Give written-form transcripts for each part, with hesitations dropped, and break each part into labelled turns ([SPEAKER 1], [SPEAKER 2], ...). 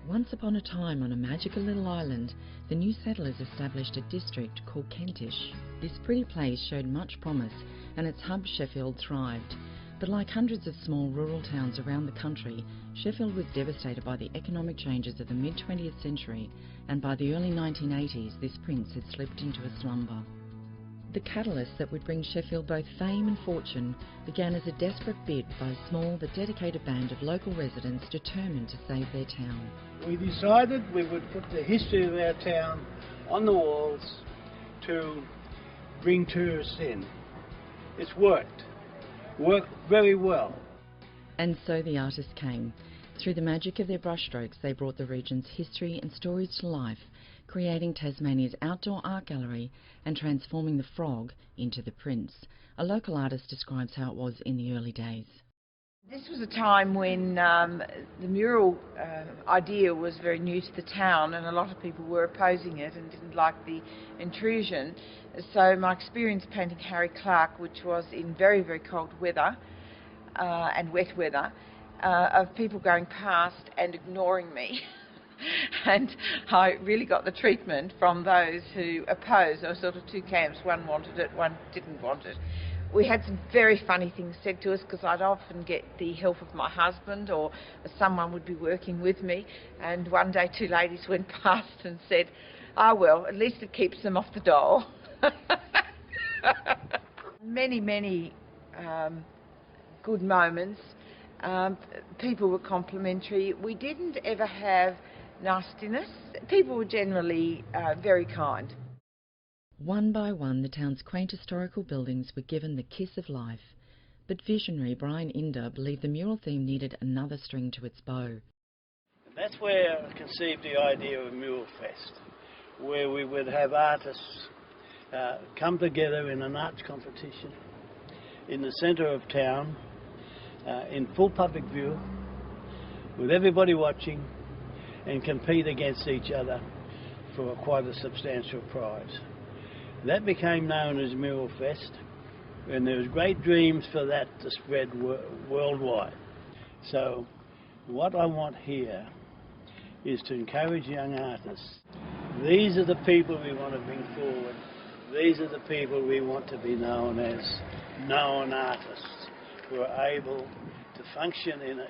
[SPEAKER 1] Once upon a time, on a magical little island, the new settlers established a district called Kentish. This pretty place showed much promise, and its hub Sheffield thrived. But like hundreds of small rural towns around the country, Sheffield was devastated by the economic changes of the mid-20th century, and by the early 1980s this prince had slipped into a slumber. The catalyst that would bring Sheffield both fame and fortune began as a desperate bid by a small but dedicated band of local residents determined to save their town.
[SPEAKER 2] We decided we would put the history of our town on the walls to bring tourists in. It's worked very well.
[SPEAKER 1] And so the artists came. Through the magic of their brushstrokes, they brought the region's history and stories to life, creating Tasmania's outdoor art gallery and transforming the frog into the prince. A local artist describes how it was in the early days.
[SPEAKER 3] This was a time when the mural idea was very new to the town, and a lot of people were opposing it and didn't like the intrusion. So my experience painting Harry Clark, which was in very, very cold weather and wet weather, of people going past and ignoring me. And I really got the treatment from those who opposed. There were sort of two camps, one wanted it, one didn't want it. We had some very funny things said to us, because I'd often get the help of my husband, or someone would be working with me, and one day two ladies went past and said, "Ah, well, at least it keeps them off the dole." Many good moments. People were complimentary. We didn't ever have nastiness. People were generally very kind.
[SPEAKER 1] One by one, the town's quaint historical buildings were given the kiss of life. But visionary Brian Inder believed the mural theme needed another string to its bow.
[SPEAKER 2] That's where I conceived the idea of Mural Fest, where we would have artists come together in an arts competition in the centre of town, in full public view, with everybody watching, and compete against each other for quite a substantial prize. That became known as Mural Fest, and there was great dreams for that to spread worldwide. So what I want here is to encourage young artists. These are the people we want to bring forward. These are the people we want to be known as known artists, who are able to function in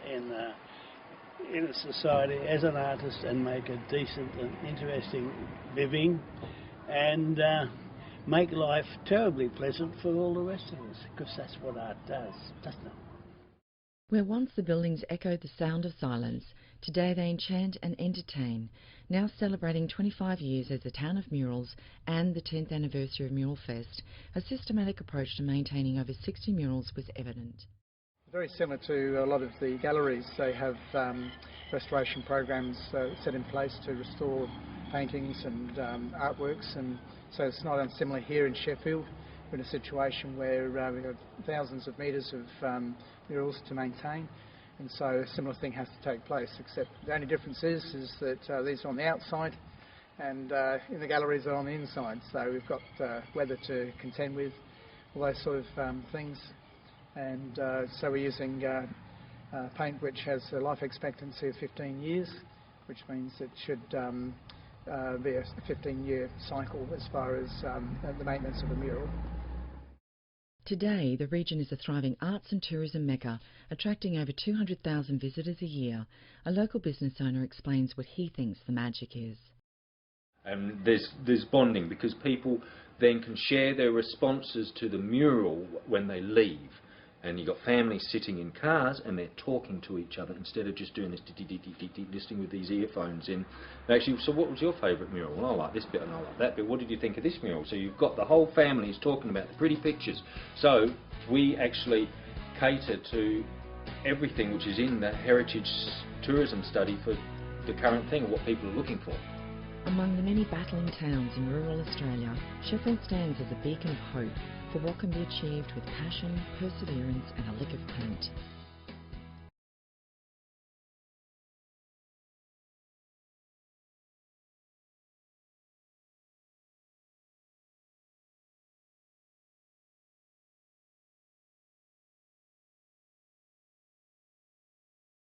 [SPEAKER 2] a society as an artist and make a decent and interesting living, and make life terribly pleasant for all the rest of us, because that's what art does, doesn't it?
[SPEAKER 1] Where once the buildings echoed the sound of silence, today they enchant and entertain, now celebrating 25 years as a town of murals and the 10th anniversary of Mural Fest. A systematic approach to maintaining over 60 murals was evident.
[SPEAKER 4] Very similar to a lot of the galleries, they have restoration programs set in place to restore paintings and artworks, and so it's not unsimilar here in Sheffield. We're in a situation where we have thousands of metres of murals to maintain, and so a similar thing has to take place, except the only difference is that these are on the outside and in the galleries are on the inside, so we've got weather to contend with, all those sort of things. And so we're using paint which has a life expectancy of 15 years, which means it should be a 15-year cycle as far as the maintenance of a mural.
[SPEAKER 1] Today, the region is a thriving arts and tourism mecca, attracting over 200,000 visitors a year. A local business owner explains what he thinks the magic is.
[SPEAKER 5] There's bonding, because people then can share their responses to the mural when they leave. And you've got families sitting in cars and they're talking to each other instead of just doing this listening with these earphones in. Actually, so what was your favourite mural? Well, I like this bit and I like that bit. What did you think of this mural? So you've got the whole families talking about the pretty pictures. So we actually cater to everything which is in the heritage tourism study for the current thing, or what people are looking for.
[SPEAKER 1] Among the many battling towns in rural Australia, Sheffield stands as a beacon of hope for what can be achieved with passion, perseverance and a lick of paint.